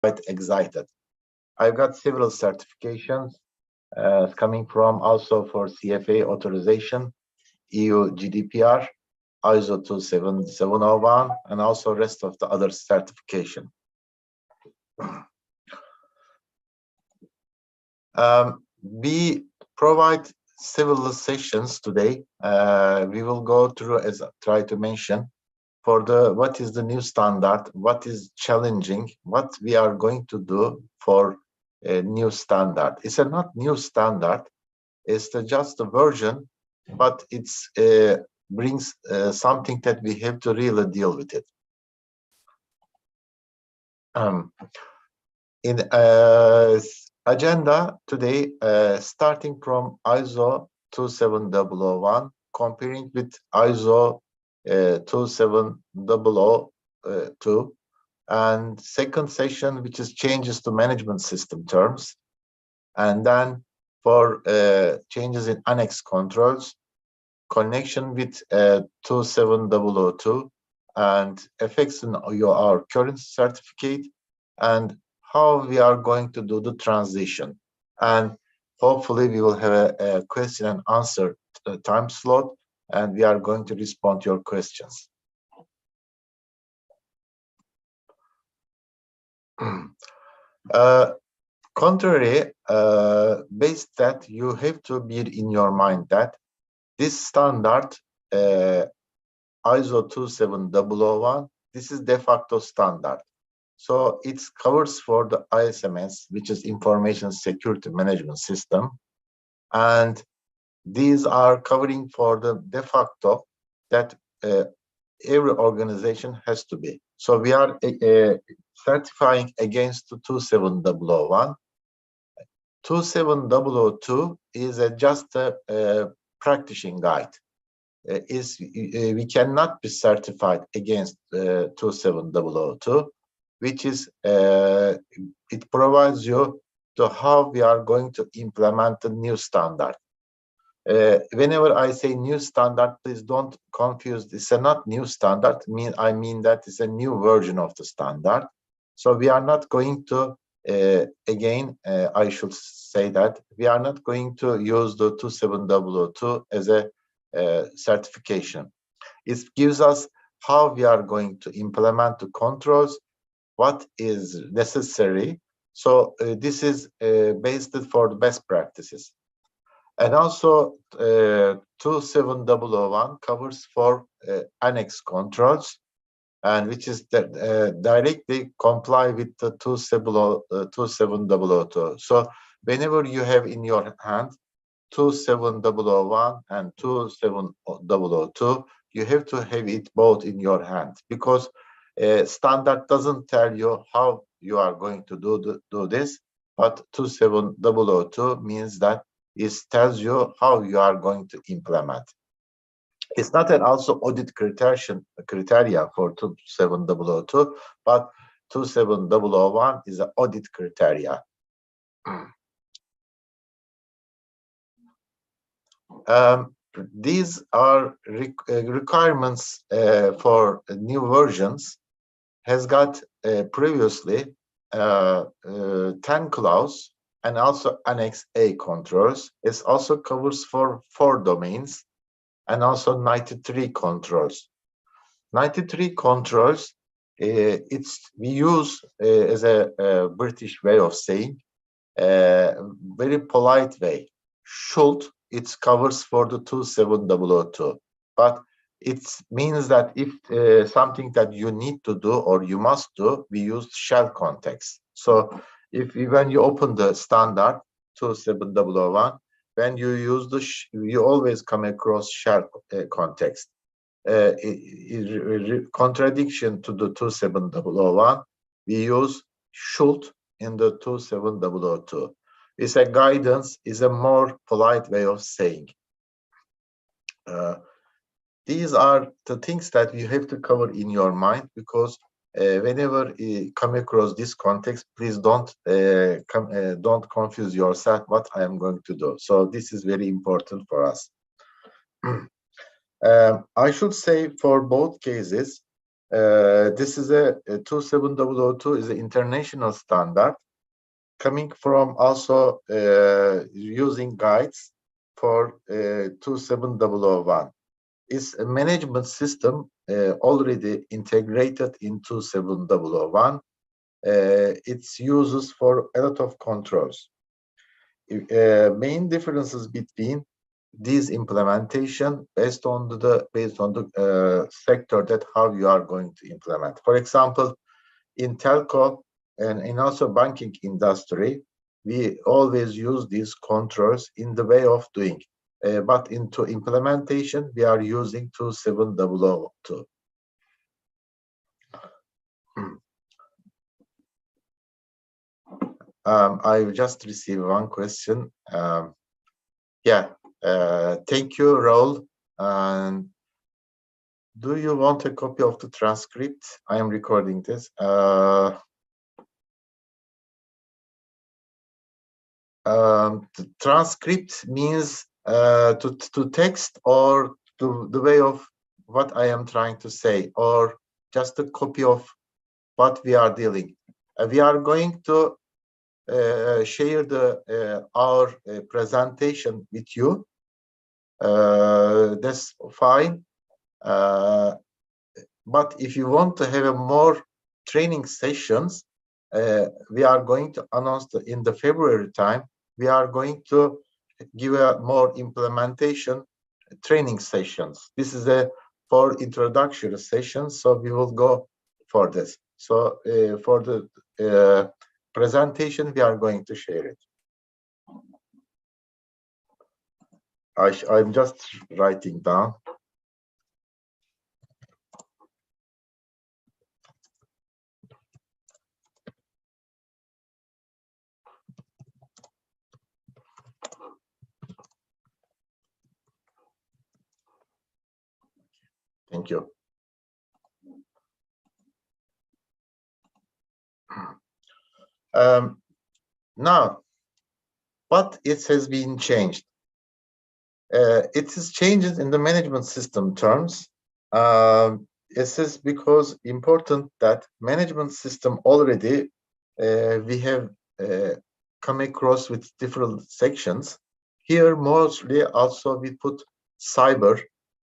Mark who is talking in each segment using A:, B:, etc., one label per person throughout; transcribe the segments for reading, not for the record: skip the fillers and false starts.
A: quite excited. I've got several certifications coming from also for CFA authorization, EU GDPR, ISO 27701, and also rest of the other certification. We provide several sessions today. We will go through, as I try to mention, for the what is the new standard, what is challenging, what we are going to do for a new standard. It's a not new standard, it's just a version, but it's brings something that we have to really deal with it. In agenda today, starting from ISO 27001, comparing with ISO 27002, and second session, which is changes to management system terms, and then for changes in annex controls, connection with 27002, and effects in our current certificate, and how we are going to do the transition. And hopefully we will have a question and answer time slot, and we are going to respond to your questions. Contrary, based that you have to bear in your mind that this standard, ISO 27001, this is de facto standard. So it covers for the ISMS, which is Information Security Management System. And these are covering for the de facto that every organization has to be. So we are certifying against the 27001. 27002 is just a practicing guide. We cannot be certified against 27002, which is it provides you to how we are going to implement the new standard. Whenever I say new standard, please don't confuse. It's a not new standard. I mean that it's a new version of the standard. So we are not going to again. I should say that we are not going to use the 27002 as a certification. It gives us how we are going to implement the controls, what is necessary. So this is based for the best practices. And also 27001 covers for annex controls, and which is directly comply with the 27002. So whenever you have in your hand 27001 and 27002, you have to have it both in your hand, because standard doesn't tell you how you are going to do this, but 27002 means that it tells you how you are going to implement. It's not an also audit criteria for 27002, but 27001 is an audit criteria. These are requirements for new versions. Has got previously 10 clause and also Annex A controls. It also covers for 4 domains and also 93 controls. 93 controls, we use as a British way of saying, very polite way. Should, it covers for the 27002, but it means that if something that you need to do or you must do, we use shall context. So when you open the standard 27001, when you use you always come across shall context. Contradiction to the 27001, we use should in the 27002. It's a guidance, is a more polite way of saying. These are the things that you have to cover in your mind, because whenever you come across this context, please don't confuse yourself what I am going to do. So this is very important for us. I should say for both cases, This is a 27002 is an international standard coming from also using guides for 27001. It's a management system already integrated in 27001. It's uses for a lot of controls. Main differences between these implementation based on the sector that how you are going to implement. For example, in telco and in also banking industry, we always use these controls in the way of doing. But into implementation, we are using 27002. I just received one question. Thank you, Raul. And do you want a copy of the transcript? I am recording this. The transcript means to text or to the way of what I am trying to say, or just a copy of what we are dealing. We are going to share our presentation with you. That's fine. But if you want to have a more training sessions, we are going to announce in the February time, we are going to give a more implementation training sessions. This is for introductory sessions, so we will go for this. So for the presentation, we are going to share it. I'm just writing down. Thank you. Now, what it has been changed? It is changes in the management system terms. This is because important that management system already we have come across with different sections. Here, mostly also we put cyber,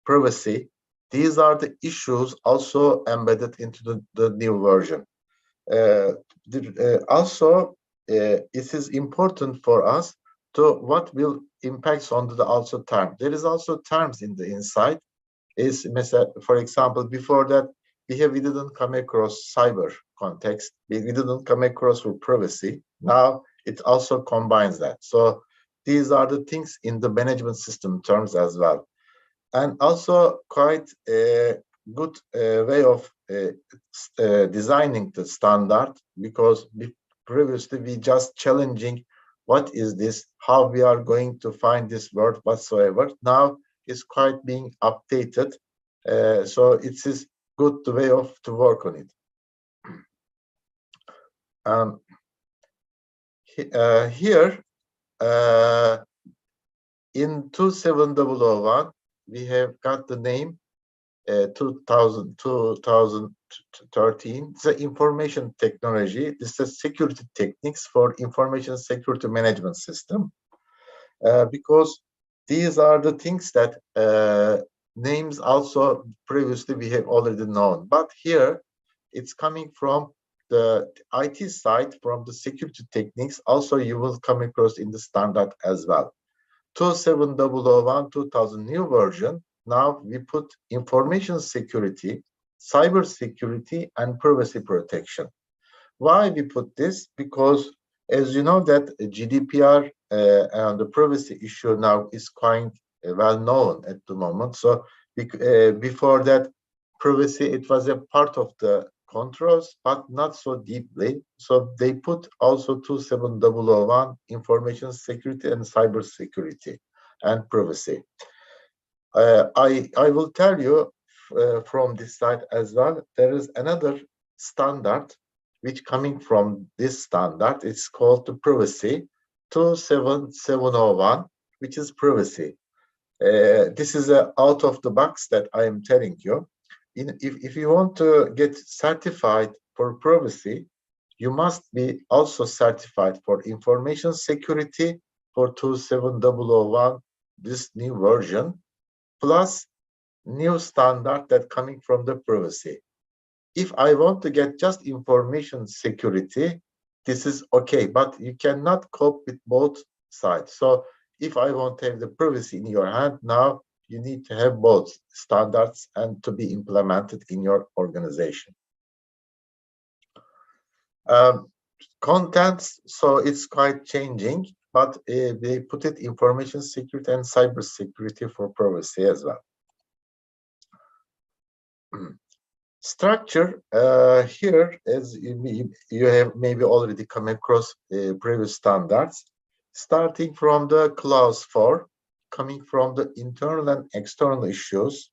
A: privacy. These are the issues also embedded into the new version. Also, it is important for us to what will impacts on the also term. There is also terms in the inside. Is for example, before that we didn't come across cyber context. We didn't come across for privacy. Now it also combines that. So these are the things in the management system terms as well, and also quite a good way of designing the standard, because previously we just challenging what is this, how we are going to find this word whatsoever. Now it's quite being updated, so it is good way of to work on it. Here in 27001 we have got the name 2013. It's the information technology. This is security techniques for information security management system, because these are the things that names also previously we have already known, but here it's coming from the IT side, from the security techniques. Also you will come across in the standard as well. 27001 2000 new version. Now we put information security, cyber security, and privacy protection. Why we put this? Because as you know that GDPR and the privacy issue now is quite well known at the moment. So before that, privacy, it was a part of the controls, but not so deeply. So they put also 27001 information security and cyber security and privacy. I will tell you from this side as well, there is another standard which coming from this standard. It's called the privacy 27701, which is privacy. This is out of the box that I am telling you. if you want to get certified for privacy, you must be also certified for information security for 27001, this new version, plus new standard that coming from the privacy. If I want to get just information security, this is okay, but you cannot cope with both sides. So if I want to have the privacy in your hand, now you need to have both standards and to be implemented in your organization. Contents, so it's quite changing, but they put it information security and cyber security for privacy as well. Structure, here, as you have maybe already come across previous standards, starting from the clause 4, coming from the internal and external issues,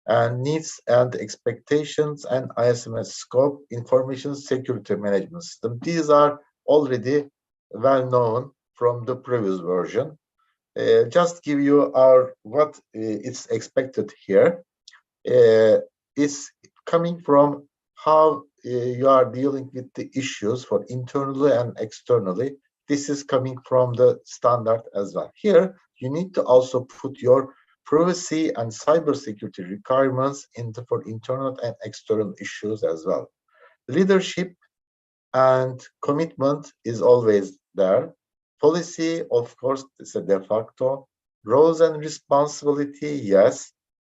A: and needs and expectations and ISMS scope, information security management system. These are already well known from the previous version. Just give you what is expected here. It's coming from how you are dealing with the issues for internally and externally. This is coming from the standard as well. Here, you need to also put your privacy and cybersecurity requirements for internal and external issues as well. Leadership and commitment is always there. Policy, of course, is a de facto. Roles and responsibility, yes.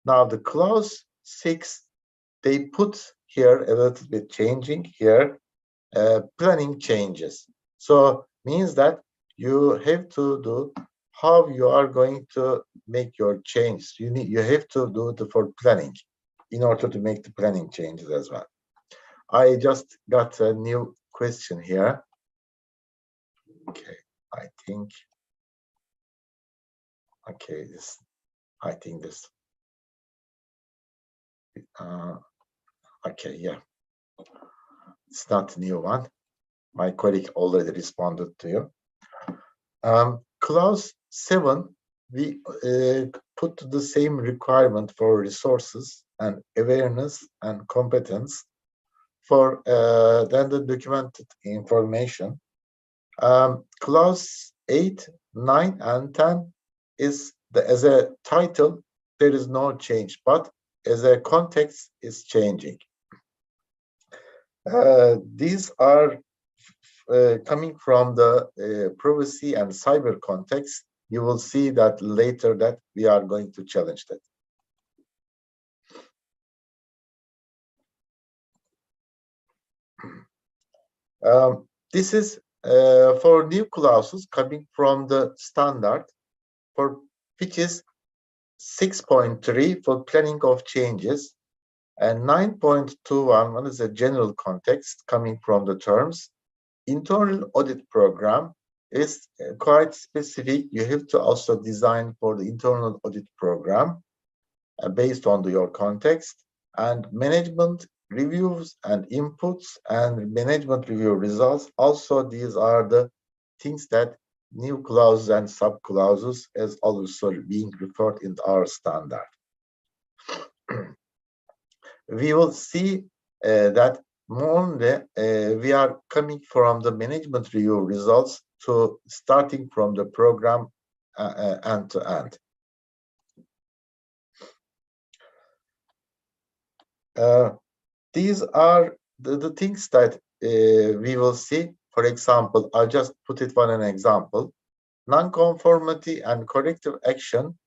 A: Now the clause 6, they put here a little bit changing here, planning changes. So means that you have to do how you are going to make your change. You have to do it for planning in order to make the planning changes as well. I just got a new question here. Okay, I think this. Okay, yeah, it's not a new one. My colleague already responded to you. Clause 7, we put the same requirement for resources and awareness and competence for then the documented information. Clause 8, 9, and 10 is as a title, there is no change, but as a context is changing. These are coming from the privacy and cyber context. You will see that later that we are going to challenge that. This is for new clauses coming from the standard, for which is 6.3 for planning of changes, and 9.21 is a general context coming from the terms. Internal audit program is quite specific. You have to also design for the internal audit program based on your context, and management reviews and inputs and management review results. Also, these are the things that new clauses and sub clauses is also being referred in our standard. We will see that more we are coming from the management review results to starting from the program end to end. These are the things that we will see. For example, I'll just put it one an example. Non-conformity and corrective action,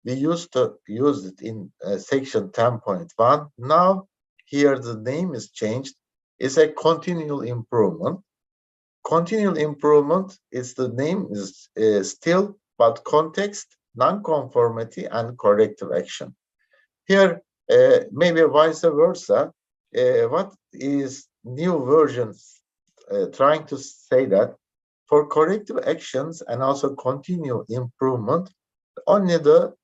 A: we used to use it in section 10.1. Now, here the name is changed. It's a continual improvement. Continual improvement is the name is still, but context, non-conformity, and corrective action. Here, maybe vice versa. What is new versions trying to say that for corrective actions and also continual improvement, only the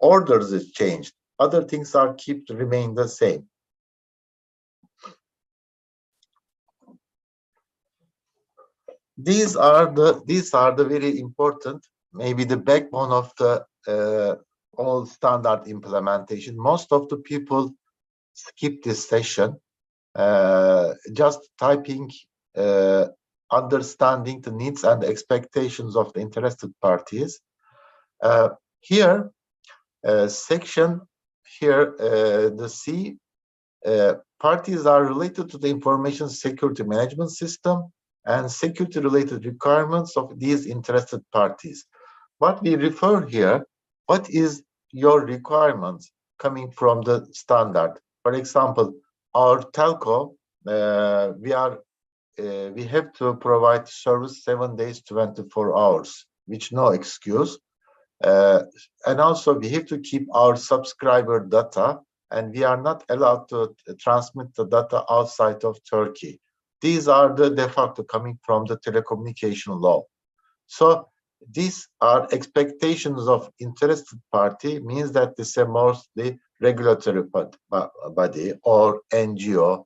A: orders is changed. Other things are remain the same. These are the very important, maybe the backbone of the all standard implementation. Most of the people skip this session, just typing understanding the needs and expectations of the interested parties. Here, section here, the C, parties are related to the information security management system and security related requirements of these interested parties. What we refer here, what is your requirements coming from the standard? For example, our telco, we have to provide service 7 days, 24 hours, which no excuse. And also we have to keep our subscriber data, and we are not allowed to transmit the data outside of Turkey. These are the de facto coming from the telecommunication law. So these are expectations of interested party, means that this is mostly regulatory body or NGO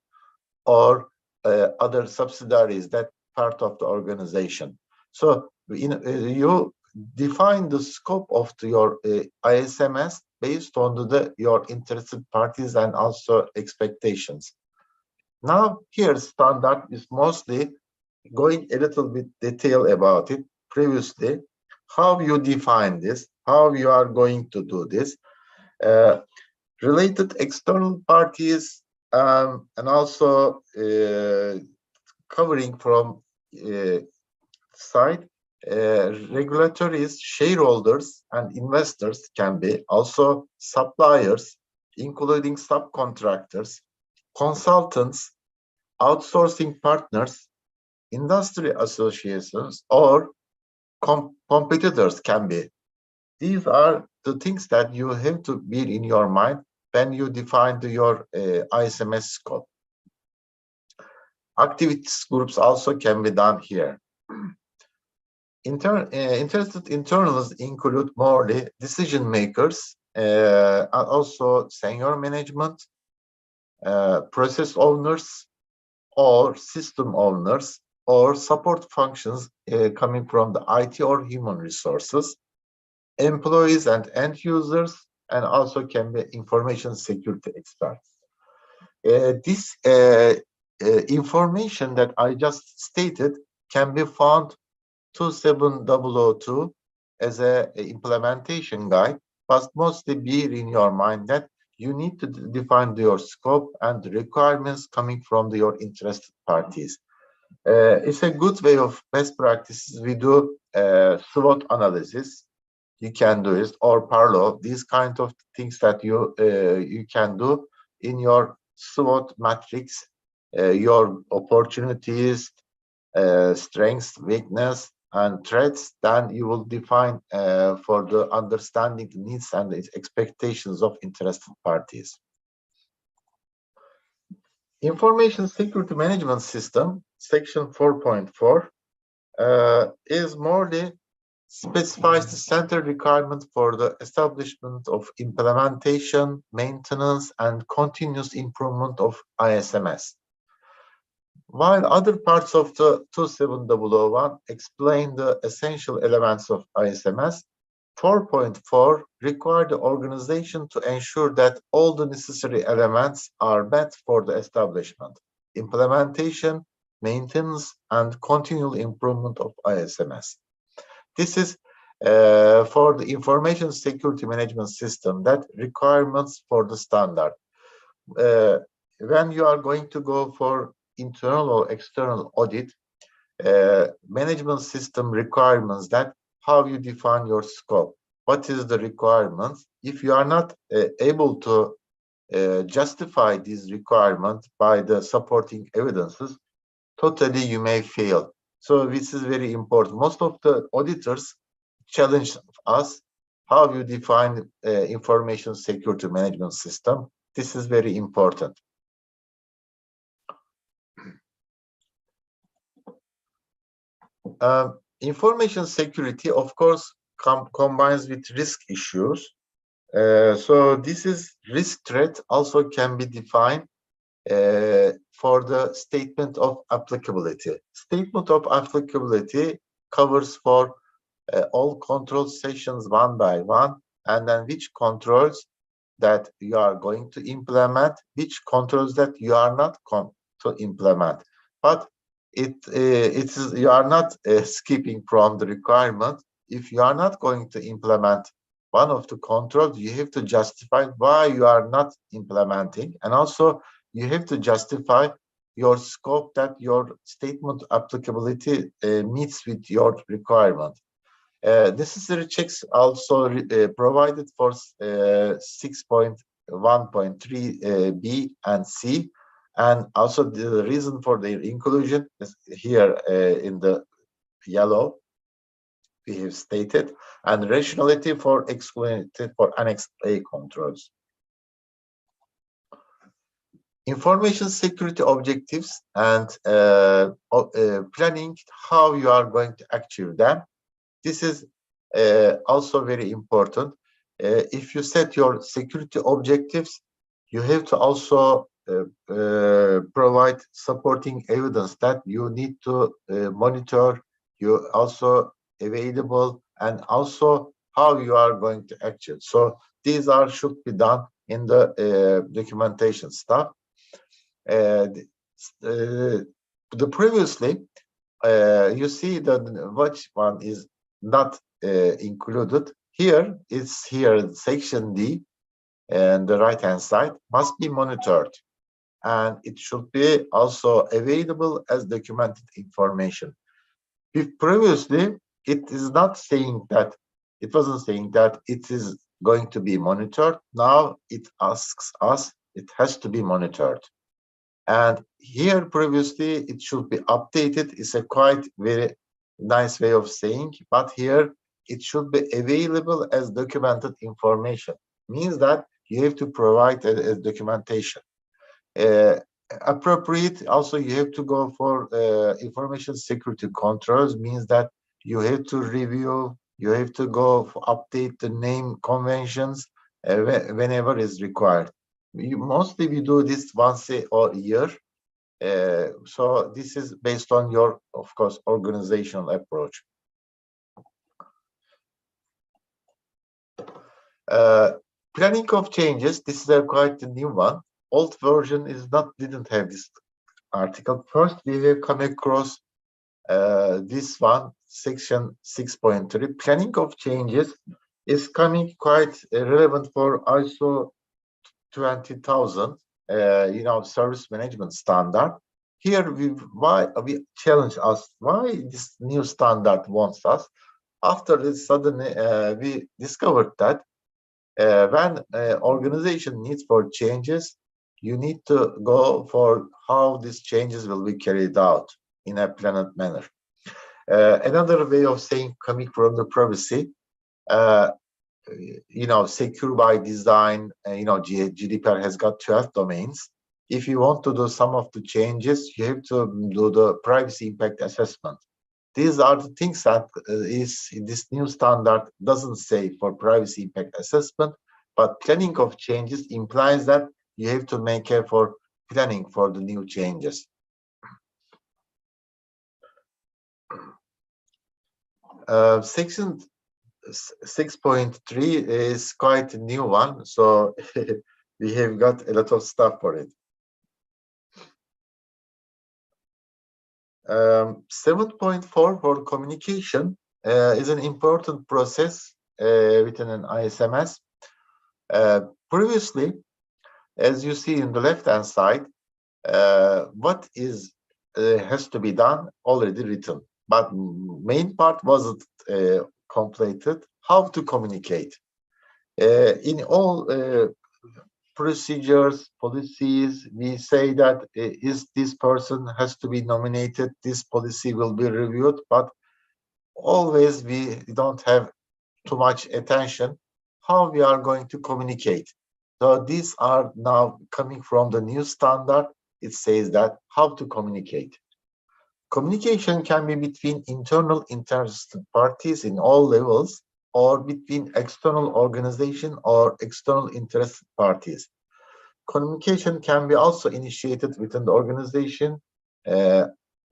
A: or other subsidiaries that part of the organization. So you define the scope of your ISMS based on your interested parties and also expectations. Now here standard is mostly going a little bit detail about it. Previously, how you define this, how you are going to do this, related external parties, and also covering from side, regulatories, shareholders, and investors can be also suppliers, including subcontractors, consultants, outsourcing partners, industry associations, or competitors can be. These are the things that you have to bear in your mind when you define your ISMS scope. Activities groups also can be done here. Interested internals include morely decision makers, and also senior management, process owners, or system owners, or support functions coming from the IT or human resources, employees and end users, and also can be information security experts. This information that I just stated can be found 27002 as an implementation guide, but mostly bear in your mind that you need to define your scope and the requirements coming from your interested parties. It's a good way of best practices. We do SWOT analysis. You can do it, or parallel, these kind of things that you can do in your SWOT matrix, your opportunities, strengths, weakness, and threats. Then you will define for the understanding the needs and the expectations of interested parties. Information Security Management System, Section 4.4, is morely specifies the central requirement for the establishment of implementation, maintenance, and continuous improvement of ISMS. While other parts of the 27001 explain the essential elements of ISMS, 4.4 require the organization to ensure that all the necessary elements are met for the establishment, implementation, maintenance, and continual improvement of ISMS. This is for the information security management system, that requirements for the standard. When you are going to go for internal or external audit, management system requirements, that how you define your scope, what is the requirements. If you are not able to justify these requirements by the supporting evidences, totally you may fail. So this is very important. Most of the auditors challenge us how you define information security management system. This is very important. Information security, of course, combines with risk issues. So this is risk threat also can be defined for the statement of applicability. Statement of applicability covers for all control sessions one by one, and then which controls that you are going to implement, which controls that you are not going to implement. But you are not skipping from the requirement. If you are not going to implement one of the controls, you have to justify why you are not implementing, and also you have to justify your scope that your statement applicability meets with your requirement. Necessary checks also provided for 6.1.3 B and C, and also the reason for their inclusion is here in the yellow we have stated, and rationality for excluded for Annex A controls. Information security objectives and planning how you are going to achieve them. This is also very important. If you set your security objectives, you have to also provide supporting evidence that you need to monitor, you also available, and also how you are going to achieve. So these should be done in the documentation stuff. The previously, you see that which one is not included. Here is here section D, and the right hand side must be monitored, and it should be also available as documented information. If previously it is not saying that, it wasn't saying that it is going to be monitored. Now it asks us it has to be monitored. And here previously it should be updated. It's a quite very nice way of saying, but here it should be available as documented information. Means that you have to provide a documentation. Appropriate, also you have to go for information security controls, means that you have to review, you have to go for update the name conventions whenever is required. Mostly we do this once a year. So this is based on your, of course, organizational approach. Planning of changes, this is quite a new one. Old version didn't have this article. First, we will come across this one, section 6.3. Planning of changes is coming quite relevant for ISO 20000, service management standard. Here, we challenge us why this new standard wants us. After this, suddenly we discovered that when organization needs for changes, you need to go for how these changes will be carried out in a planned manner. Another way of saying, coming from the privacy, secure by design, GDPR has got 12 domains. If you want to do some of the changes, you have to do the privacy impact assessment. These are the things that this new standard doesn't say for privacy impact assessment, but planning of changes implies that you have to make for planning for the new changes. Section 6.3 is quite a new one, so we have got a lot of stuff for it. 7.4 for communication is an important process within an ISMS. Previously, as you see in the left-hand side, what has to be done already written, but main part wasn't completed. How to communicate in all procedures, policies, we say that is this person has to be nominated, this policy will be reviewed, but always we don't have too much attention how we are going to communicate. So these are now coming from the new standard. It says that how to communicate. Communication can be between internal interested parties in all levels, or between external organization or external interested parties. Communication can be also initiated within the organization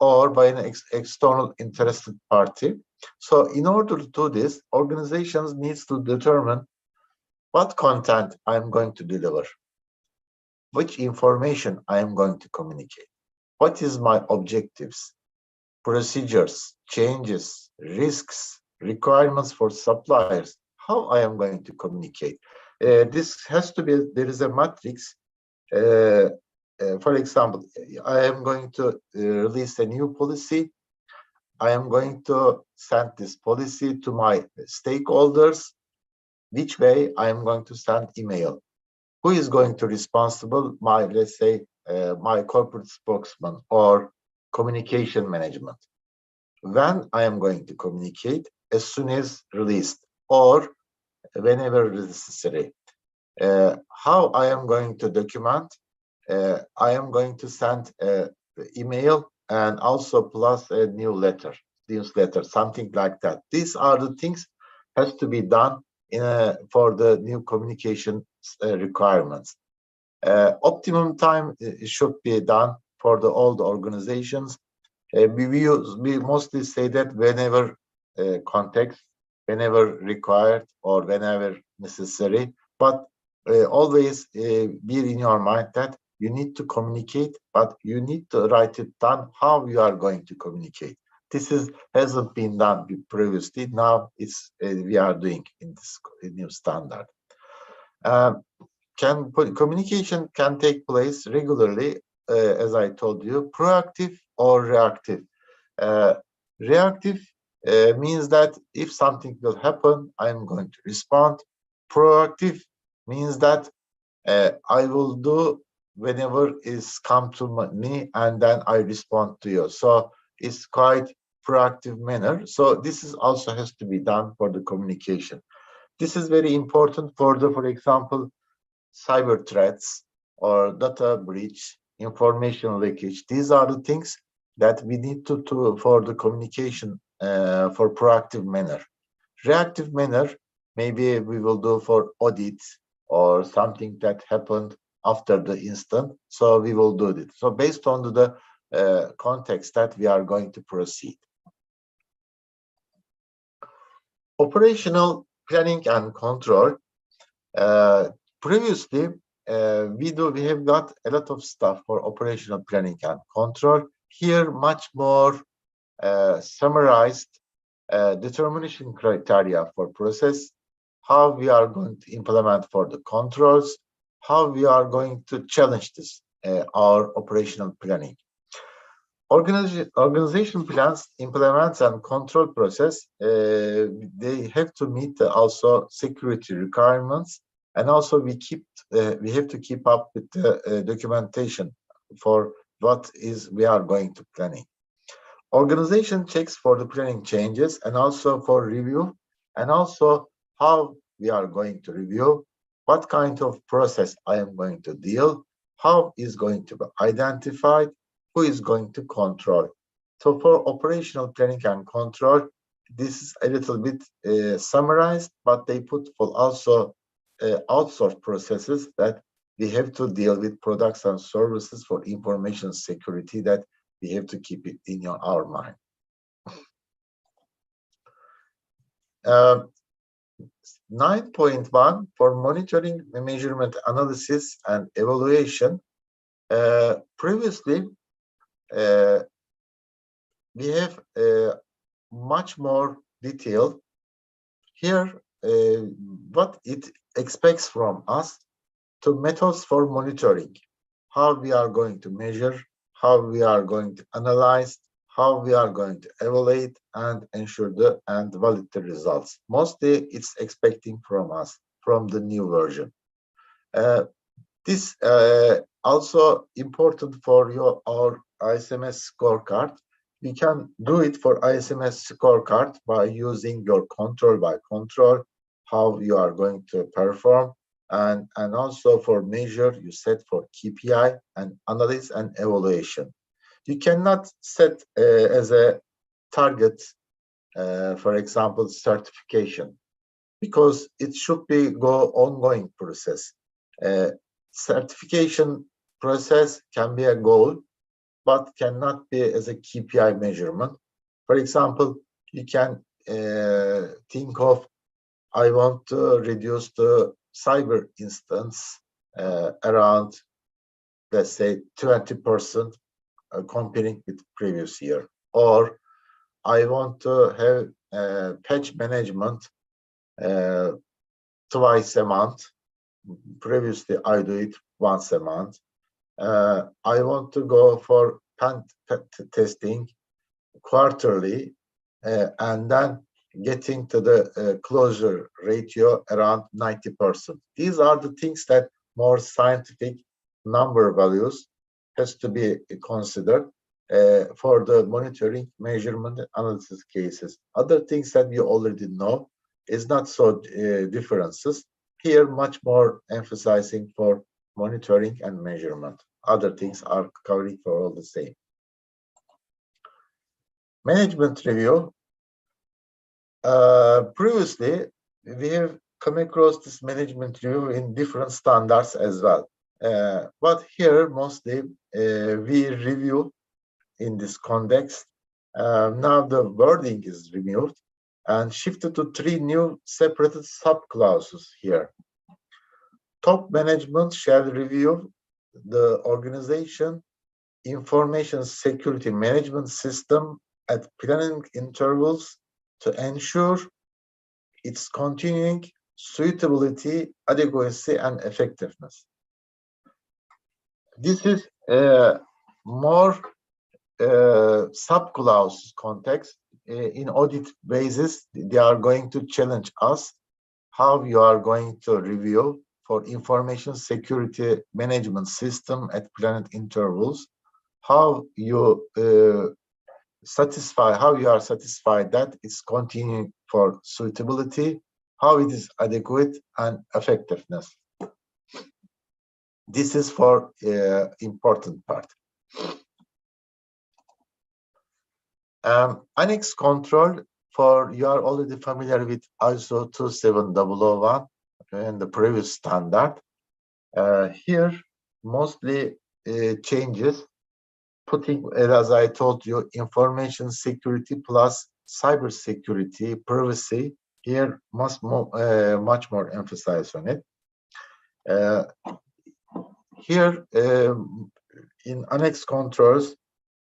A: or by an external interested party. So in order to do this, organizations needs to determine what content I'm going to deliver, which information I am going to communicate, what is my objectives, procedures, changes, risks, requirements for suppliers, how I am going to communicate. This has to be, there is a matrix. For example, I am going to release a new policy. I am going to send this policy to my stakeholders. Which way I am going to send email? Who is going to responsible? My, let's say, my corporate spokesman or communication management. When I am going to communicate, as soon as released or whenever necessary. How I am going to document? I am going to send an email and also plus a newsletter, something like that. These are the things has to be done for the new communication requirements. Optimum time should be done for all the organizations. We mostly say that whenever context, whenever required or whenever necessary, but always be in your mind that you need to communicate, but you need to write it down how you are going to communicate. This hasn't been done previously. Now it's we are doing in this new standard. Communication can take place regularly, as I told you, proactive or reactive. Reactive means that if something will happen, I'm going to respond. Proactive means that I will do whenever it's come to me, and then I respond to you. So it's quite proactive manner. So this is also has to be done for the communication. This is very important for the, for example, cyber threats or data breach, information leakage. These are the things that we need to for the communication for proactive manner. Reactive manner, maybe we will do for audit or something that happened after the instant. So we will do it. So based on the context that we are going to proceed. Operational planning and control. Previously, we have got a lot of stuff for operational planning and control. Here, much more summarized determination criteria for process, how we are going to implement for the controls, how we are going to challenge this, our operational planning. Organization plans, implements, and control process, they have to meet also security requirements, and also we have to keep up with the documentation for what is we are going to planning. Organization checks for the planning changes and also for review, and also how we are going to review, what kind of process I am going to deal, how is going to be identified, who is going to control. So for operational planning and control, this is a little bit summarized, but they put for also outsourced processes that we have to deal with products and services for information security that we have to keep it in our mind. 9.1 for monitoring, measurement, analysis, and evaluation. Previously, we have much more detail here. What it expects from us to methods for monitoring, how we are going to measure, how we are going to analyze, how we are going to evaluate and ensure and validate the results. Mostly it's expecting from us from the new version. This also important for our ISMS scorecard. We can do it for ISMS scorecard by using your control by control, how you are going to perform, and also for measure you set for KPI and analysis and evaluation. You cannot set as a target, for example, certification, because it should be ongoing process. Certification process can be a goal, but cannot be as a KPI measurement. For example, you can think of, I want to reduce the cyber instance around, let's say, 20% comparing with previous year. Or I want to have patch management twice a month. Previously, I do it once a month. I want to go for pen testing quarterly, and then getting to the closure ratio around 90%. These are the things that more scientific number values has to be considered for the monitoring, measurement, and analysis cases. Other things that you already know is not so differences. Here, much more emphasizing for monitoring and measurement. Other things are covering for all the same. Management review. Previously, we have come across this management review in different standards as well. But here, mostly, we review in this context. Now the wording is removed and shifted to 3 new separated sub-clauses here. Top management shall review the organization information security management system at planning intervals to ensure its continuing suitability, adequacy, and effectiveness. This is more sub-clause context. In audit basis, they are going to challenge us how you are going to review for information security management system at planned intervals, how you are satisfied that it's continuing for suitability, how it is adequate and effectiveness. This is for important part. Annex control, for you are already familiar with ISO 27001 and the previous standard. Here, mostly changes, putting, as I told you, information security plus cyber security, privacy. Here, much more emphasis on it. Here, in annex controls,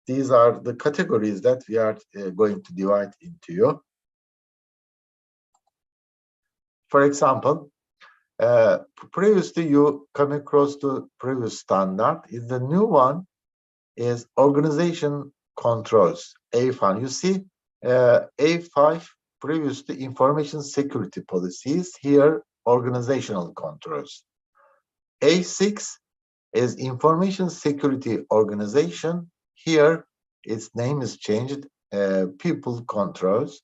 A: these are the categories that we are going to divide into you. For example, previously you come across the previous standard. The new one is organization controls, A5. You see, A5 previously information security policies, here organizational controls. A6 is information security organization. Here, its name is changed, people controls.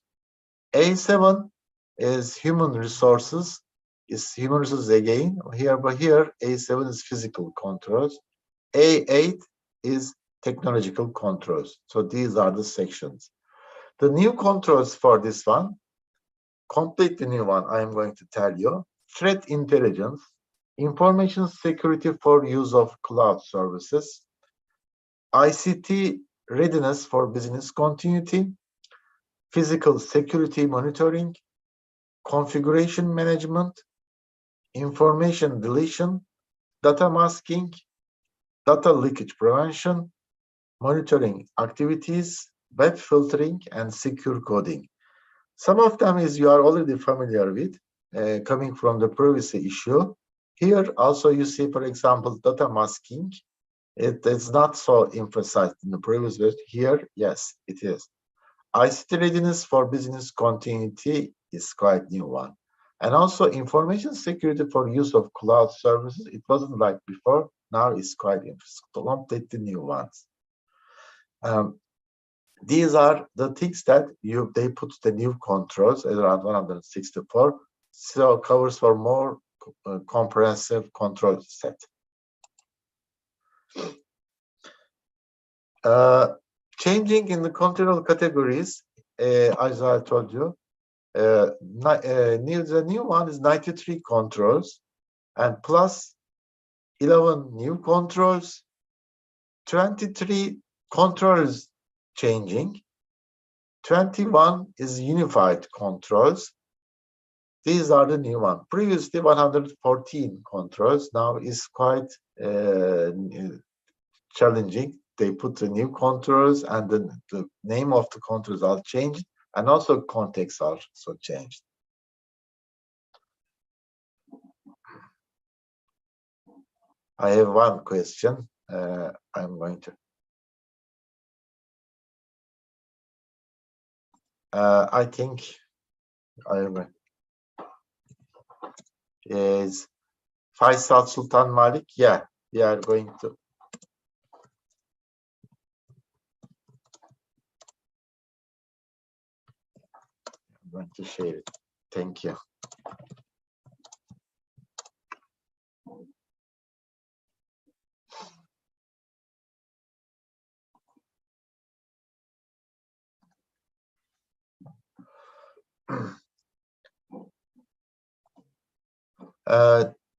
A: A7 is human resources. Is human resources again here, but here A7 is physical controls. A8 is technological controls. So these are the sections. The new controls for this one, completely new one, I am going to tell you. Threat intelligence, information security for use of cloud services, ICT readiness for business continuity, physical security monitoring, configuration management, information deletion, data masking, data leakage prevention, monitoring activities, web filtering, and secure coding. Some of them is you are already familiar with, coming from the privacy issue. Here also you see, for example, data masking. It is not so emphasized in the previous version. Here, yes, it is. ICT readiness for business continuity is quite new one. And also information security for use of cloud services. It wasn't like before. Now it's quite completely new ones. These are the things that they put the new controls at around 164. So covers for more comprehensive control set. Changing in the control categories, as I told you, the new one is 93 controls and plus 11 new controls, 23 controls changing, 21 is unified controls. These are the new one. Previously 114 controls, now is quite challenging. They put the new controls and the name of the controls are changed, and also contexts are also changed. I have one question. I'm going to. I think is Faisal Sultan Malik. Yeah, we are going to. I'm going to share it. Thank you.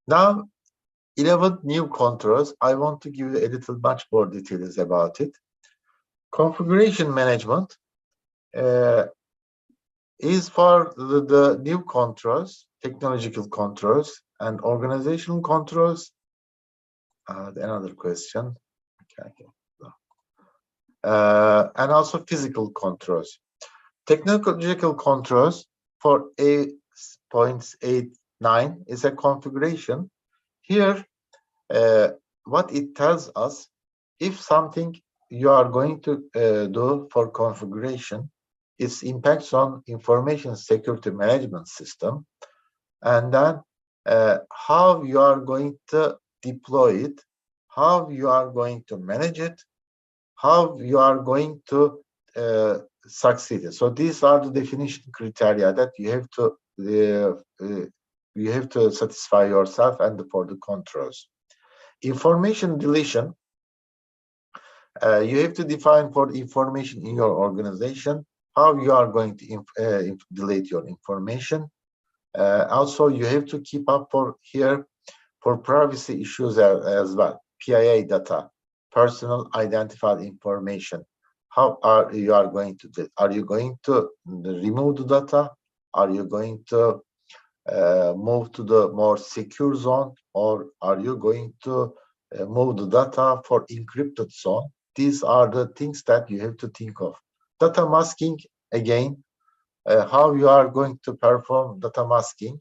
A: Now 11 new controls. I want to give you a little much more details about it. Configuration management is for the new controls, technological controls, and organizational controls. Another question. Okay. And also physical controls. Technological controls for A.89 is a configuration. Here, what it tells us, if something you are going to do for configuration, its impacts on information security management system, and then how you are going to deploy it, how you are going to manage it, how you are going to succeed. So these are the definition criteria that you have to satisfy yourself and for the controls. Information deletion, you have to define for the information in your organization how you are going to delete your information. Also, you have to keep up for here for privacy issues as well. PII data, personal identified information. How are you going to do it? Are you going to remove the data? Are you going to move to the more secure zone, or are you going to move the data for encrypted zone? These are the things that you have to think of. Data masking, again, how you are going to perform data masking,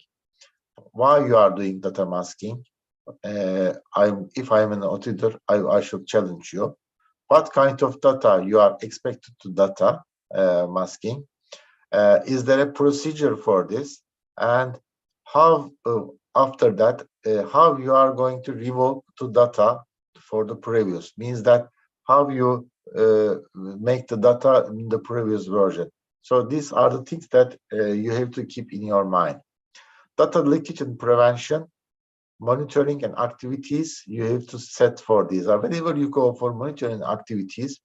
A: why you are doing data masking. If I'm an auditor, I should challenge you. What kind of data you are expected to data masking? Is there a procedure for this? And how, after that, how you are going to revoke the data for the previous? Means that how you make the data in the previous version. So these are the things that you have to keep in your mind. Data leakage and prevention, monitoring and activities, you have to set for these. Whenever you go for monitoring activities,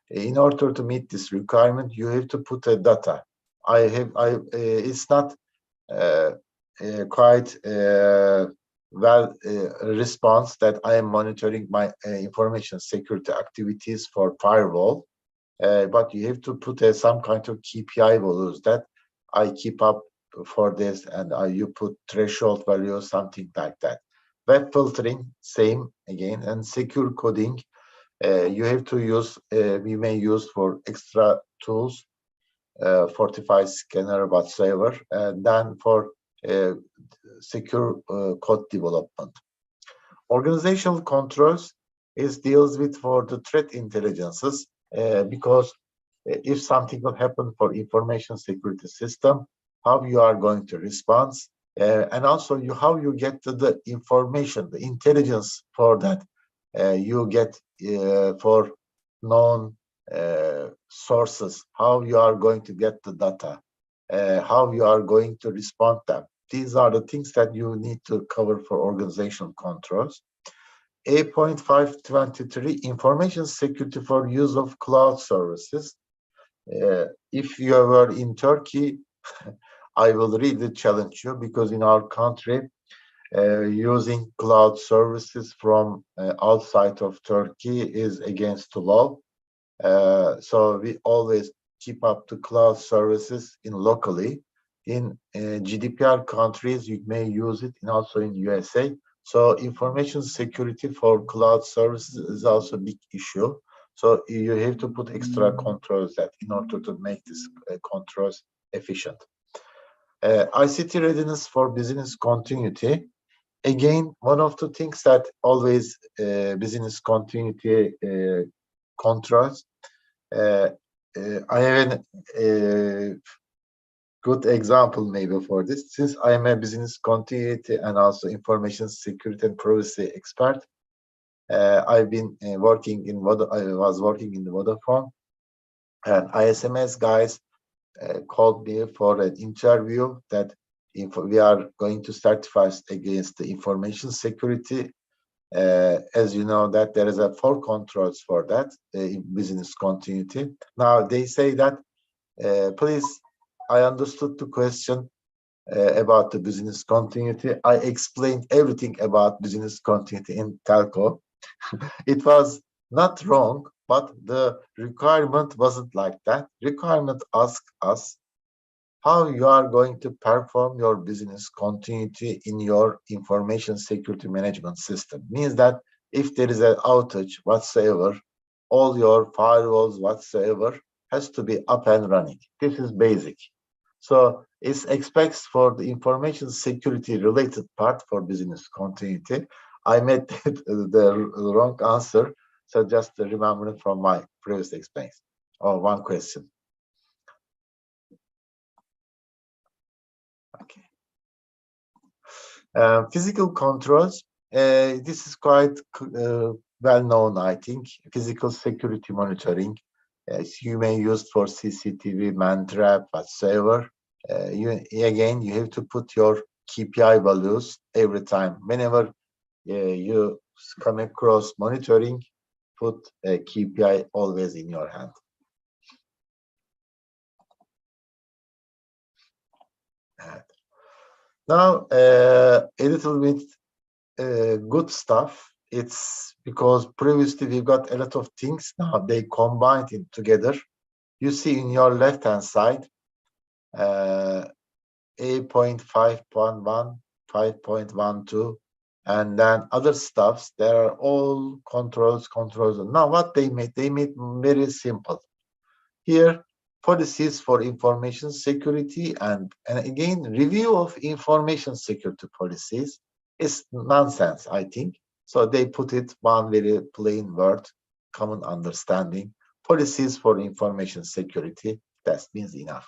A: in order to meet this requirement, you have to put a data. It's not quite well response that I am monitoring my information security activities for firewall, but you have to put some kind of KPI values that I keep up for this, and you put threshold values, something like that. Web filtering, same again, and secure coding. You have to use, we may use for extra tools, Fortify scanner, whatsoever, and then for secure code development. Organizational controls deals with for the threat intelligences, because if something will happen for information security system, how you are going to respond, and also how you get to the information, the intelligence for that. You get for known sources, how you are going to get the data, how you are going to respond them. These are the things that you need to cover for organizational controls. 8.523, information security for use of cloud services. If you were in Turkey, I will really challenge you, because in our country, using cloud services from outside of Turkey is against the law. So we always keep up the cloud services in locally. in GDPR countries, you may use it, and also in USA. So information security for cloud services is also a big issue. So you have to put extra controls that in order to make this controls efficient. ICT readiness for business continuity. Again, one of the things that always business continuity controls. I have a good example maybe for this. Since I am a business continuity and also information security and privacy expert, I've been working in I was working in the Vodafone, and ISMS guys called me for an interview that we are going to certify against the information security. As you know, that there is a 4 controls for that in business continuity. Now they say that, please, I understood the question about the business continuity. I explained everything about business continuity in telco. It was not wrong, but the requirement wasn't like that. Requirement asked us how you are going to perform your business continuity in your information security management system. Means that if there is an outage whatsoever, all your firewalls whatsoever has to be up and running. This is basic. So it expects for the information security related part for business continuity. I made the wrong answer. So just remember from my previous experience. Oh, one question. Okay. Physical controls. This is quite well known, I think. Physical security monitoring. You may use for CCTV, man trap, whatsoever. You have to put your KPI values every time. Whenever you come across monitoring, put a KPI always in your hand. Now, a little bit good stuff. It's because previously we got a lot of things. Now they combined it together. You see in your left-hand side, 8.5.1, 5.12, and then other stuffs. There are all controls. Now what they made very simple. Here, policies for information security and again, review of information security policies is nonsense, I think. So they put it one very plain word, common understanding. Policies for information security, that means enough.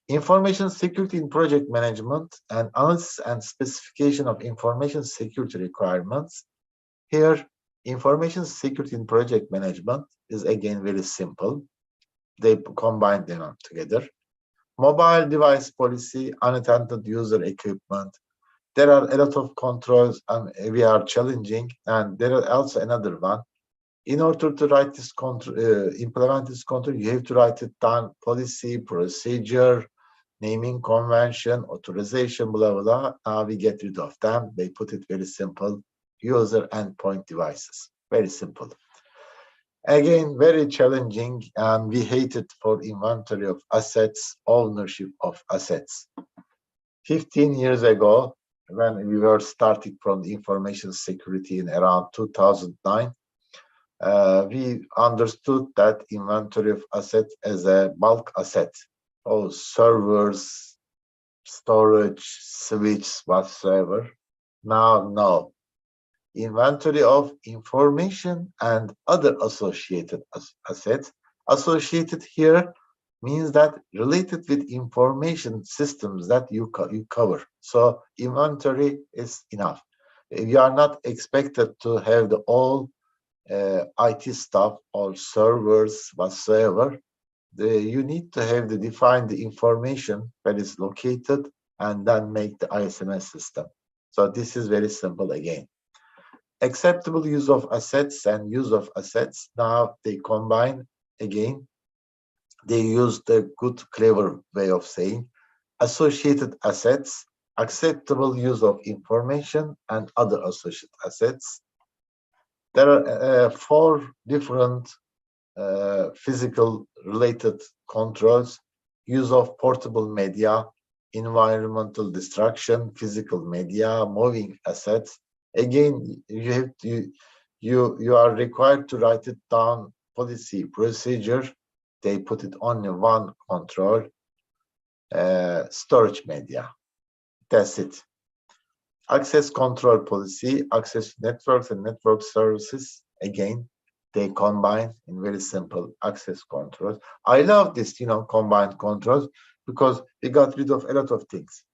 A: Information security in project management and analysis and specification of information security requirements. Here, information security in project management is again very simple. They combine them together. Mobile device policy, unattended user equipment. There are a lot of controls and we are challenging, and there are also another one. In order to write this control, implement this control, you have to write it down: policy, procedure, naming convention, authorization, blah, blah. Now we get rid of them. They put it very simple: user endpoint devices. Very simple. Again, very challenging, and we hate it for inventory of assets, ownership of assets. 15 years ago, when we were starting from the information security in around 2009, we understood that inventory of assets as a bulk asset. Oh, servers, storage, switches, whatsoever. Now, no. Inventory of information and other associated assets. Associated here means that related with information systems that you cover. So inventory is enough. You are not expected to have the all IT stuff or servers whatsoever. You need to have the define the information that is located and then make the ISMS system. So this is very simple again. Acceptable use of assets and use of assets. Now they combine again. They use the good, clever way of saying associated assets, acceptable use of information, and other associated assets. There are 4 different physical related controls. use of portable media, environmental destruction, physical media, moving assets. Again, you are required to write it down, policy, procedure. They put it only one control, storage media. That's it. Access control policy, access networks and network services. Again, they combine in very simple access controls. I love this, combined controls, because we got rid of a lot of things.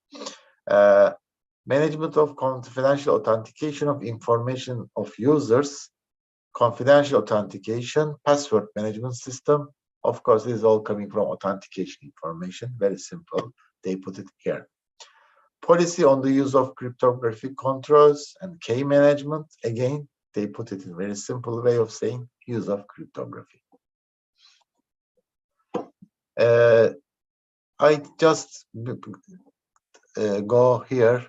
A: Management of confidential authentication of information of users, confidential authentication, password management system. Of course, this is all coming from authentication information. Very simple. They put it here. Policy on the use of cryptographic controls and key management. Again, they put it in a very simple way of saying use of cryptography. I just go here,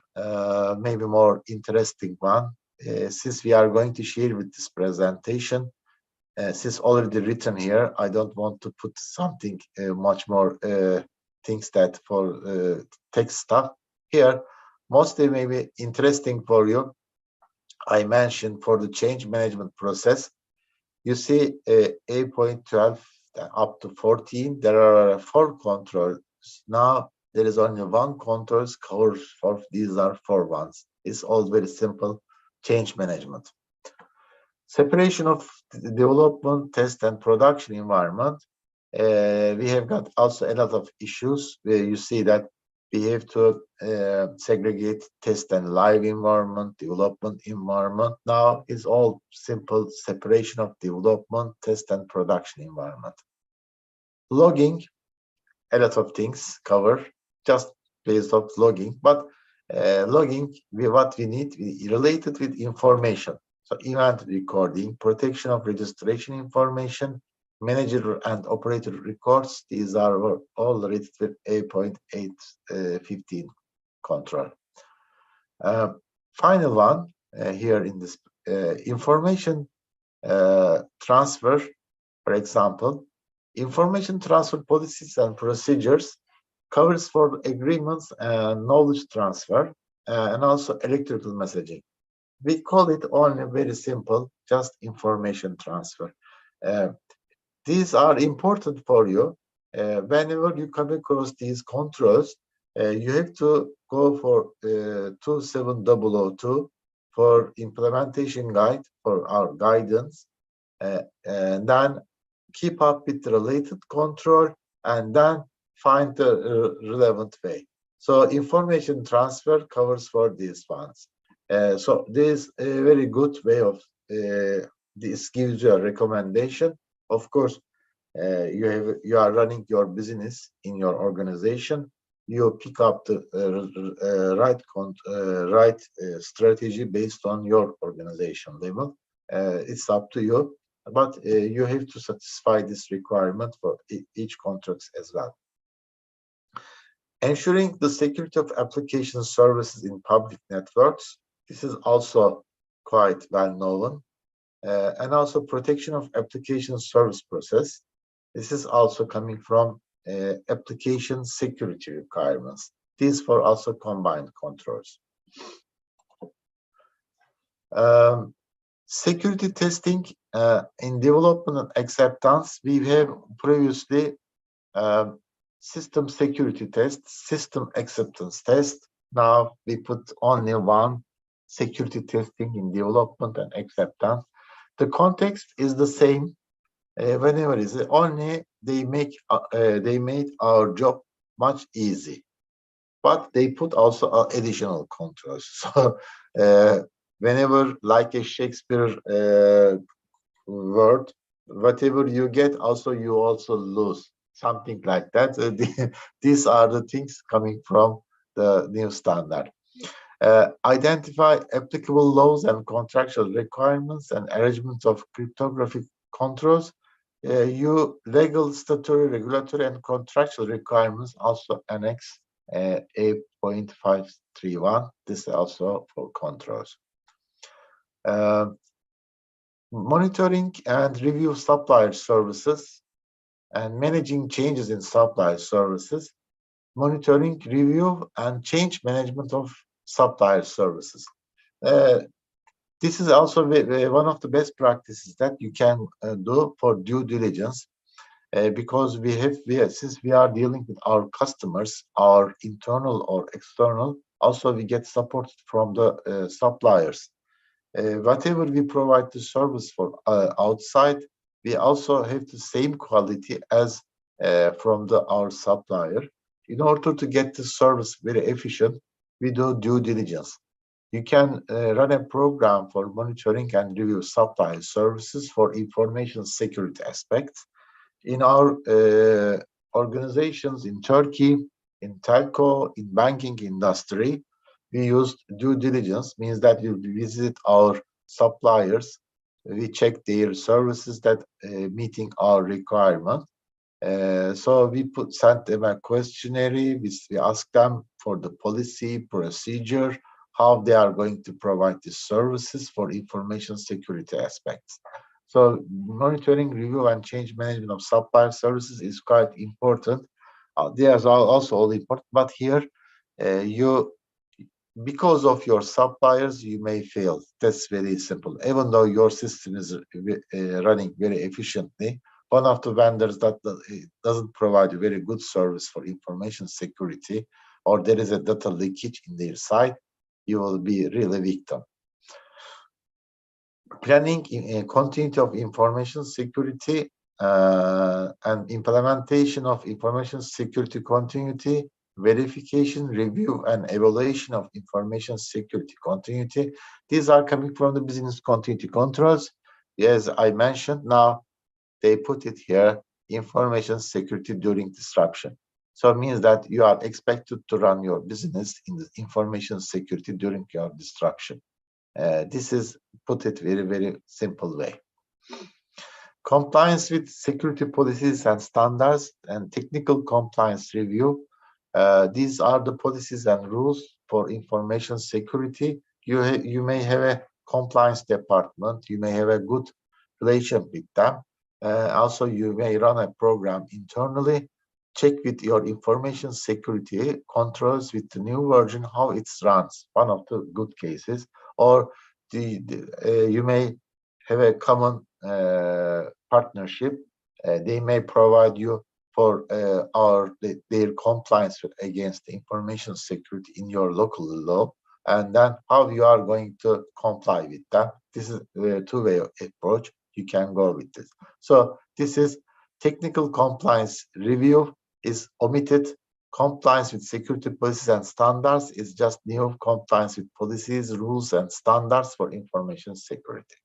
A: maybe more interesting one. Since we are going to share with this presentation, since already written here, I don't want to put something much more things that for text stuff here. Mostly maybe interesting for you. I mentioned for the change management process, you see 8.12 up to 14, there are 4 controls. Now there is only one controls covers for these are 4 ones. It's all very simple change management. Separation of development, test, and production environment. We have got also a lot of issues where you see that we have to segregate test and live environment, development environment. Now is all simple separation of development, test, and production environment. Logging, a lot of things cover just based off logging, but logging, what we need related with information. So event recording, protection of registration information, manager and operator records, these are all rated with 8.815 control. Final one here in this information transfer, for example, information transfer policies and procedures covers for agreements and knowledge transfer and also electrical messaging. We call it only very simple, just information transfer. These are important for you. Whenever you come across these controls, you have to go for 27002 for implementation guide for our guidance, and then keep up with the related control, and then find the relevant way. So information transfer covers for these ones. So this is a very good way of this gives you a recommendation. Of course, you are running your business in your organization. You pick up the right strategy based on your organization level. It's up to you, but you have to satisfy this requirement for each contract as well. Ensuring the security of application services in public networks. This is also quite well known. And also protection of application service process. This is also coming from application security requirements. These for also combined controls. Security testing in development and acceptance. We have previously system security test, system acceptance test. Now we put only one security testing in development and acceptance. The context is the same. Whenever is it, only they made our job much easy, but they put also additional controls. So whenever, like a Shakespeare word, whatever you get, you also lose, something like that. These are the things coming from the new standard. Identify applicable laws and contractual requirements and arrangements of cryptographic controls. Legal, statutory, regulatory, and contractual requirements also Annex A 8.531. This is also for controls. Monitoring and review supplier services. and managing changes in supply services, monitoring, review, and change management of supplier services. Uh, this is also one of the best practices that you can do for due diligence, because since we are dealing with our customers, our internal or external, also we get support from the suppliers. Whatever we provide the service for outside, we also have the same quality as from our supplier. In order to get the service very efficient, we do due diligence. You can run a program for monitoring and review supply services for information security aspects. In our organizations in Turkey, in telco, in banking industry, we use due diligence, means that we visit our suppliers, we check their services that meeting our requirement. So we sent them a questionnaire, we ask them for the policy, procedure, how they are going to provide these services for information security aspects. So monitoring, review, and change management of supplier services is quite important. They are also all important, but here because of your suppliers, you may fail. That's very simple. Even though your system is running very efficiently, one of the vendors that doesn't provide a very good service for information security, or there is a data leakage in their side, you will be really victim. Planning continuity of information security and implementation of information security continuity, verification, review, and evaluation of information security continuity. These are coming from the business continuity controls. As I mentioned, now they put it here, information security during disruption. So it means that you are expected to run your business in the information security during your disruption. This is put it very, very simple way. Compliance with security policies and standards and technical compliance review. These are the policies and rules for information security. You may have a compliance department. You may have a good relation with them. Also, you may run a program internally. Check with your information security controls with the new version how it runs. One of the good cases. Or you may have a common partnership. They may provide you for their compliance against information security in your local law, and then how you are going to comply with that. This is a two-way approach. You can go with this. So this is technical compliance review is omitted. Compliance with security policies and standards is just new compliance with policies, rules, and standards for information security.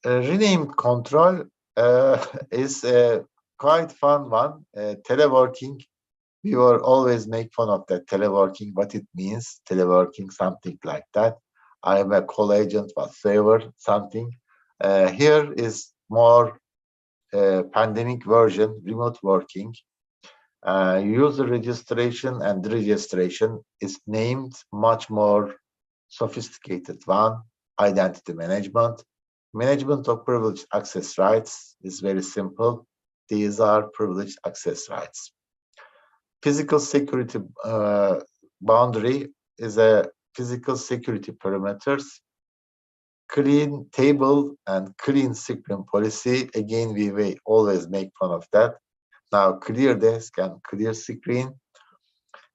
A: Renamed control is a quite fun one. Teleworking, we will always make fun of that teleworking, what it means, teleworking, something like that. I am a call agent, whatsoever, something. Here is more pandemic version, remote working. User registration and registration is named much more sophisticated one. Identity management. Management of privileged access rights is very simple. These are privileged access rights. Physical security boundary is a physical security perimeters. Clean table and clean screen policy. Again, we may always make fun of that. Now, clear desk and clear screen.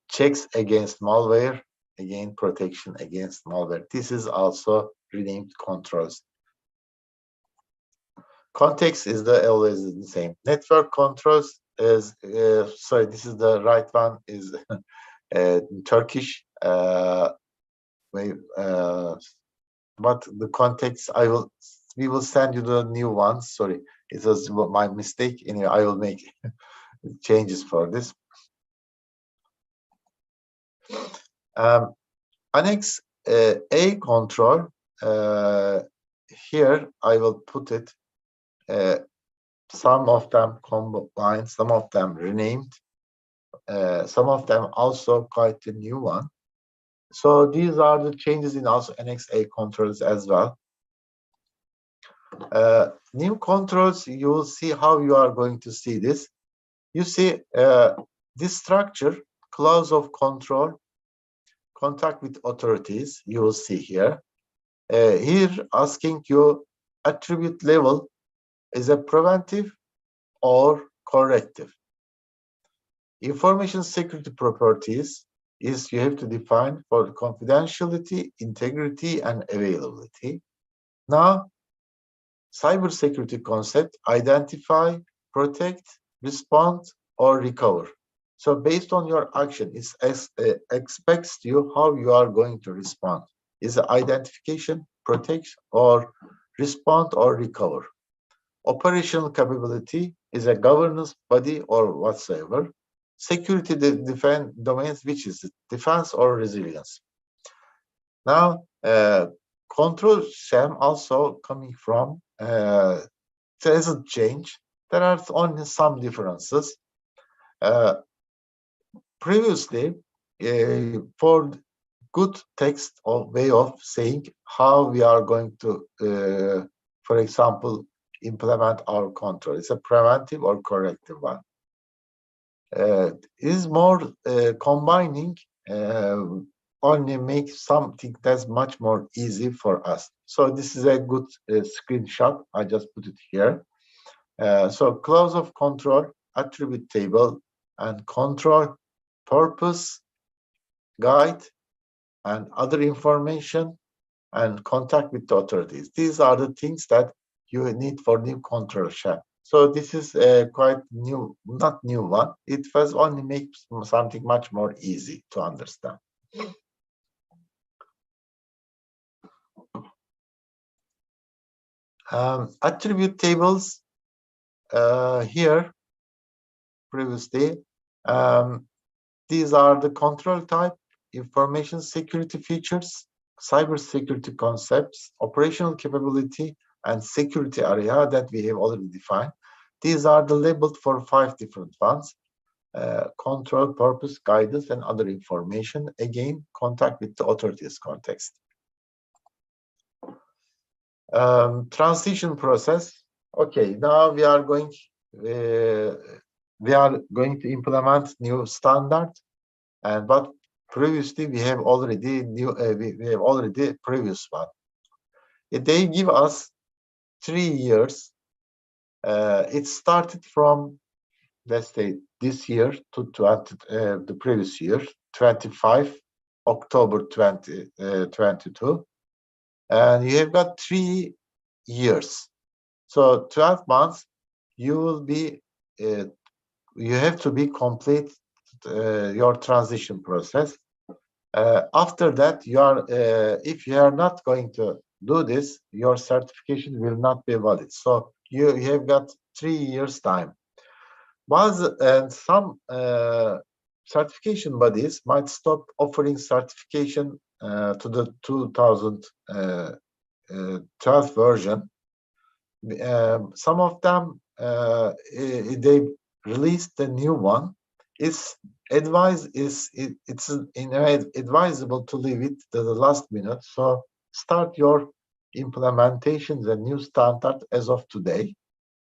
A: Checks against malware. Again, protection against malware. This is also renamed controls. Context is always the same. Network controls is, sorry, this is the right one, is Turkish. But the context, we will send you the new ones. Sorry, it was my mistake. Anyway, I will make changes for this. Annex A control. Here I will put it. Some of them combined, some of them renamed, some of them also quite a new one. So these are the changes in also Annex A controls as well. New controls, you will see how you are going to see this. You see this structure, clause of control, contact with authorities, you will see here. Here asking you attribute level is a preventive or corrective. Information security properties is you have to define for confidentiality, integrity, and availability. Now, cybersecurity concept, identify, protect, respond, or recover. So based on your action, it expects you how you are going to respond. Is it identification, protect, or respond or recover? Operational capability is a governance body or whatsoever. Security defense domains, which is defense or resilience. Now, control SAM also coming from doesn't change. There are only some differences. Previously, for good text or way of saying how we are going to, for example, implement our control. It's a preventive or corrective one. Is more combining only makes something that's much more easy for us. So this is a good screenshot. I just put it here. So clause of control, attribute table, and control, purpose, guide, and other information, and contact with the authorities. These are the things that you need for new control shell. So this is quite new, not new one. It was only make something much more easy to understand. Attribute tables here previously. These are the control type, information security features, cybersecurity concepts, operational capability, and security area that we have already defined. These are the labeled for 5 different ones. Control, purpose, guidance, and other information. Again, contact with the authorities context. Transition process. Okay, now we are going to implement new standard, and but previously we have already we have already previous one. They give us 3 years. It started from, let's say, this year to the previous year, 25 October 2022, and you have got 3 years. So 12 months, you will be you have to be complete your transition process. After that, you are if you are not going to do this, your certification will not be valid. So you have got 3 years time. Some certification bodies might stop offering certification to the 2012 version. Some of them they released the new one. It's advisable to leave it to the last minute. So start your implementation, the new standard as of today,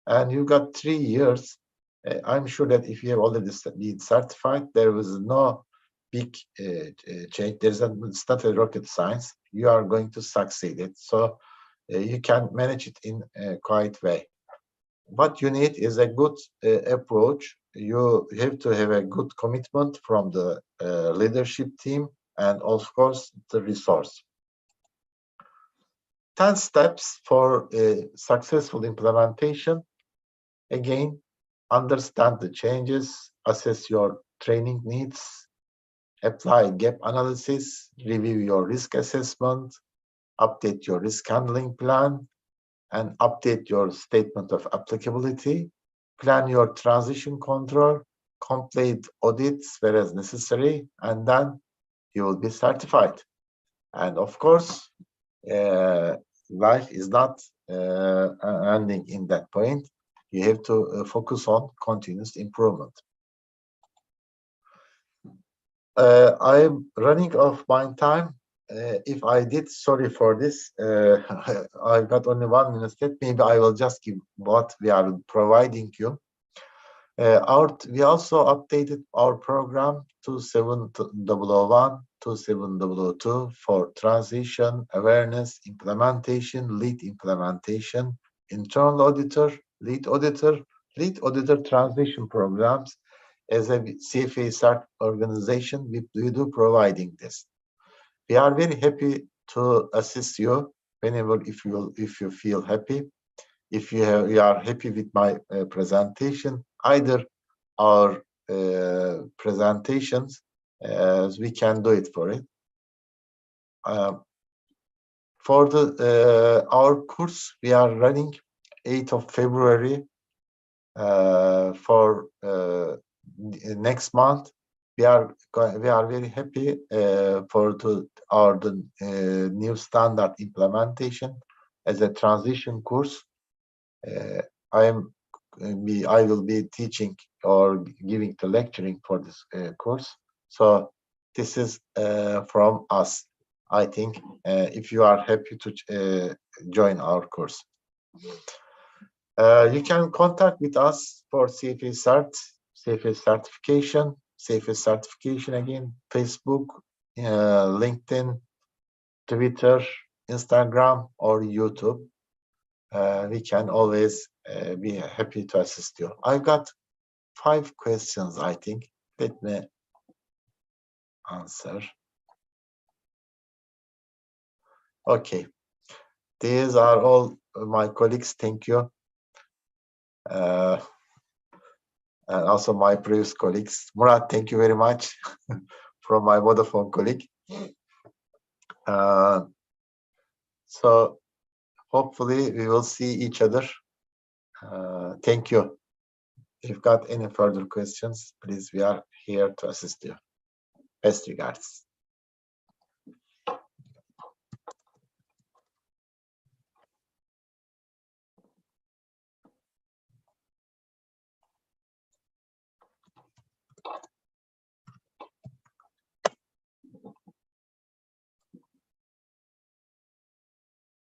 A: and you got 3 years. I'm sure that if you have already been certified, there was no big change. It's not a rocket science. You are going to succeed it. So you can manage it in a quiet way. What you need is a good approach. You have to have a good commitment from the leadership team and, of course, the resource. 10 steps for a successful implementation. Again, understand the changes, assess your training needs, apply gap analysis, review your risk assessment, update your risk handling plan, and update your statement of applicability, plan your transition control, complete audits whereas necessary, and then you will be certified. And of course, life is not ending in that point. You have to focus on continuous improvement. I am running off my time. if I did, sorry for this. I've got only 1 minute left. Maybe I will just give what we are providing you. We also updated our program 27001, 27002 for transition, awareness, implementation, lead implementation, internal auditor, lead auditor transition programs. As a CFA CERT organization, we do providing this. We are very happy to assist you whenever if you feel happy. If you are happy with my presentation, either our presentations, we can do it for it. For the our course, we are running 8th of February for next month. We are very happy for the new standard implementation as a transition course. I will be teaching or giving the lecturing for this course. So this is from us. I think if you are happy to join our course, you can contact with us for CFA Cert, CFA certification, CFA certification again, Facebook, LinkedIn, Twitter, Instagram, or YouTube. We can always be happy to assist you. I've got 5 questions, I think. Let me answer. Okay. These are all my colleagues. Thank you. And also my previous colleagues. Murat, thank you very much from my Vodafone colleague. So hopefully we will see each other. Thank you. If you've got any further questions, please, we are here to assist you. Best regards.